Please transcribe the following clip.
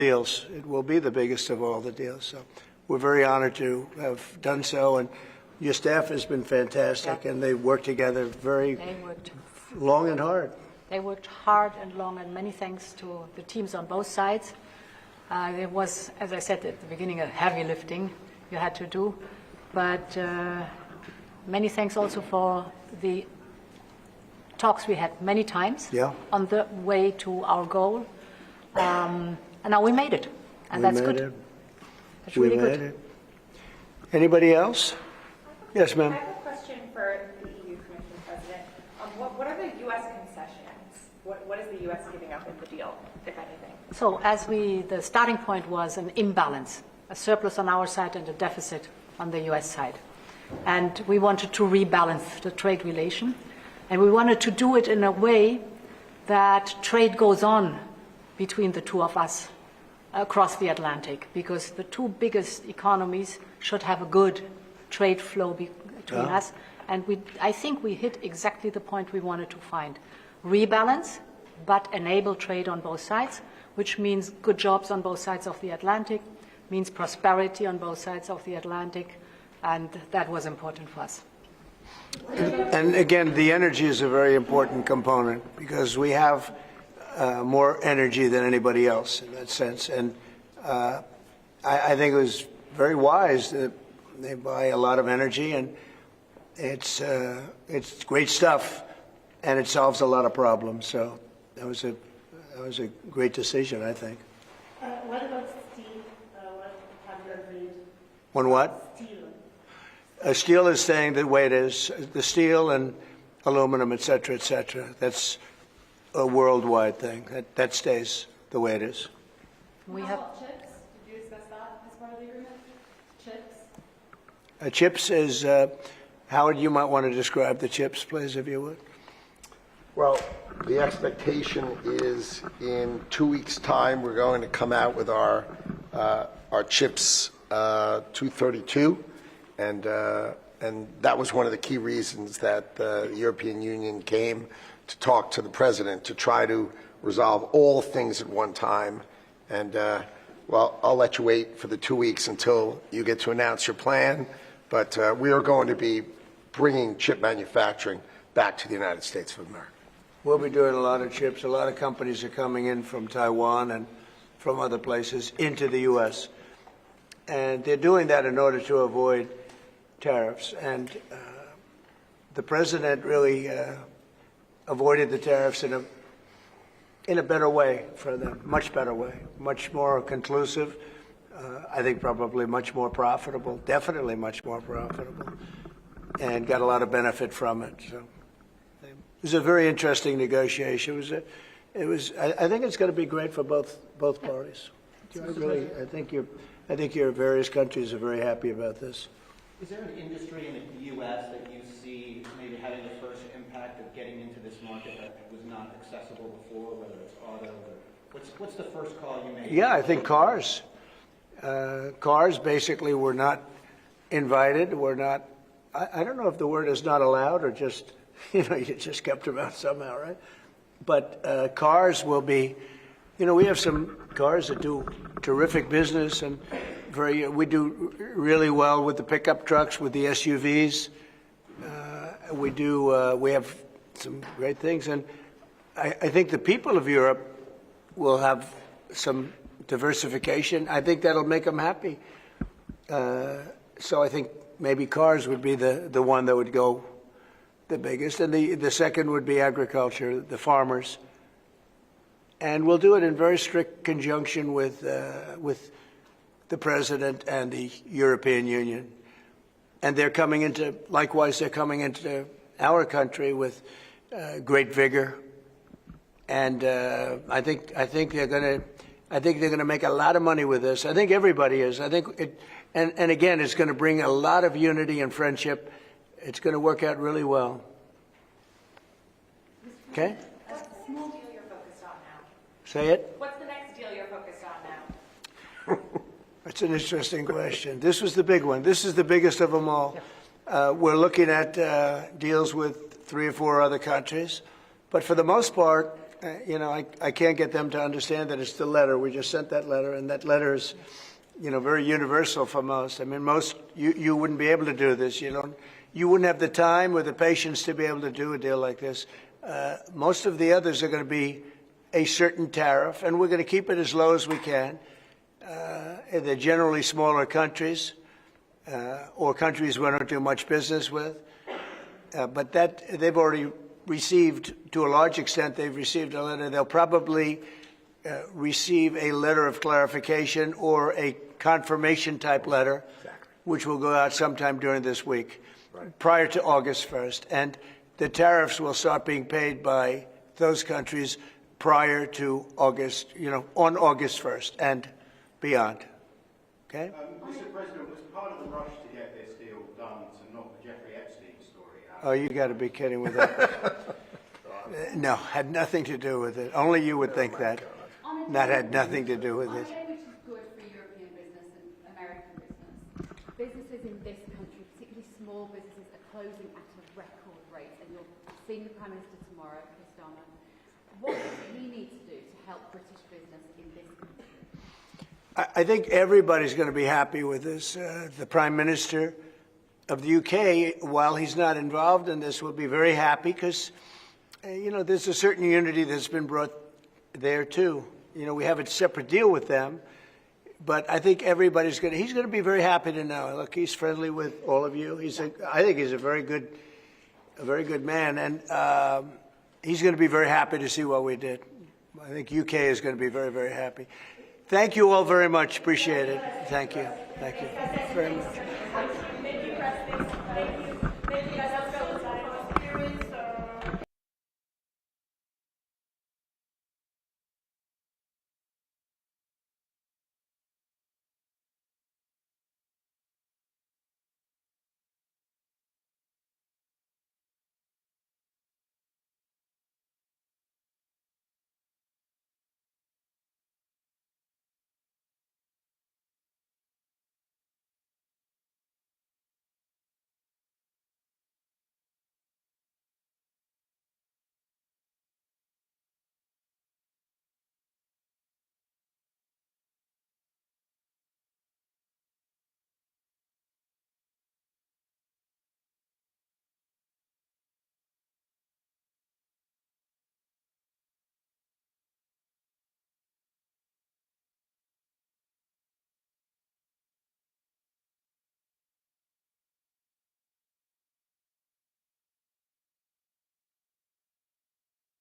deals. It will be the biggest of all the deals. So we're very honored to have done so, and your staff has been fantastic, and they worked together very long and hard. They worked hard and long, and many thanks to the teams on both sides. It was, as I said at the beginning, a heavy lifting you had to do, but many thanks also for the talks we had many times on the way to our goal. And now we made it, and that's good. That's really good. Anybody else? Yes, ma'am. I have a question for the EU Commission President. What are the U.S. concessions? What is the U.S. giving up in the deal, if anything? So the starting point was an imbalance, a surplus on our side and a deficit on the U.S. side. And we wanted to rebalance the trade relation. And we wanted to do it in a way that trade goes on between the two of us across the Atlantic, because the two biggest economies should have a good trade flow between us. And I think we hit exactly the point we wanted to find. Rebalance, but enable trade on both sides, which means good jobs on both sides of the Atlantic, means prosperity on both sides of the Atlantic, and that was important for us. And again, the energy is a very important component, because we have more energy than anybody else in that sense. And I think it was very wise that they buy a lot of energy, and it's great stuff, and it solves a lot of problems. So that was a great decision, I think. What about steel? What have you agreed? On what? Steel. Steel is staying the way it is. The steel and aluminum, et cetera, et cetera. That's a worldwide thing. That stays the way it is. We have chips. Did you discuss that as part of the agreement? Chips. Chips is Howard. You might want to describe the chips, please, if you would. Well, the expectation is in 2 weeks' time we're going to come out with our chips 232, and that was one of the key reasons that the European Union came to talk to the president, to try to resolve all things at one time. And well, I'll let you wait for the 2 weeks until you get to announce your plan, but we are going to be bringing chip manufacturing back to the United States of America. We'll be doing a lot of chips. A lot of companies are coming in from Taiwan and from other places into the U.S. And they're doing that in order to avoid tariffs. And the president really avoided the tariffs in a better way for them, much better way, much more conclusive. I think probably much more profitable, definitely much more profitable, and got a lot of benefit from it. So it was a very interesting negotiation. I think it's going to be great for both parties. I think your various countries are very happy about this. Is there an industry in the U.S. that you see maybe having the first impact of getting into this market that was not accessible before, whether it's auto or what's the first call you made? Yeah, I think cars. Cars basically were not invited. Were not. I don't know if the word is not allowed or just you just kept them out somehow, right? But cars will be. We have some cars that do terrific business, and we do really well with the pickup trucks, with the SUVs. We have some great things, and I think the people of Europe will have some diversification. I think that'll make them happy. So I think maybe cars would be the one that would go the biggest, and the second would be agriculture, the farmers. And we'll do it in very strict conjunction with the president and the European Union. And they're coming into our country with great vigor. And I think they're going to make a lot of money with this. I think everybody is. And again, it's going to bring a lot of unity and friendship. It's going to work out really well. Okay? What's the next deal you're focused on now? Say it. What's the next deal you're focused on now? That's an interesting question. This was the big one. This is the biggest of them all. We're looking at deals with 3 or 4 other countries. But for the most part, You know, I can't get them to understand that it's the letter. We just sent that letter, and that letter is, you know, very universal for most. I mean, you wouldn't be able to do this. You wouldn't have the time or the patience to be able to do a deal like this. Most of the others are going to be a certain tariff, and we're going to keep it as low as we can. They're generally smaller countries or countries we don't do much business with. But that they've already received, to a large extent, they've received a letter. They'll probably receive a letter of clarification or a confirmation type letter, which will go out sometime during this week, prior to August 1st. And the tariffs will start being paid by those countries prior to August, on August 1st and beyond. Okay? Mr. President, was part of the rush to get this deal done to knock the Jeffrey Epstein story out? Oh, you got to be kidding with that. No, had nothing to do with it. Only you would think that. That had nothing to do with it. Which is good for European business and American business. Businesses in this country, particularly small businesses, are closing at a record rate. And you're seeing the Prime Minister tomorrow, Keir Starmer. What does he need to do to help British business in this country? I think everybody's going to be happy with this. The Prime Minister of the UK, while he's not involved in this, will be very happy because, there's a certain unity that's been brought there too. We have a separate deal with them, but I think he's going to be very happy to know. Look, he's friendly with all of you. I think he's a very good man, and he's going to be very happy to see what we did. I think UK is going to be very, very happy. Thank you all very much. Appreciate it. Thank you. Thank you very much.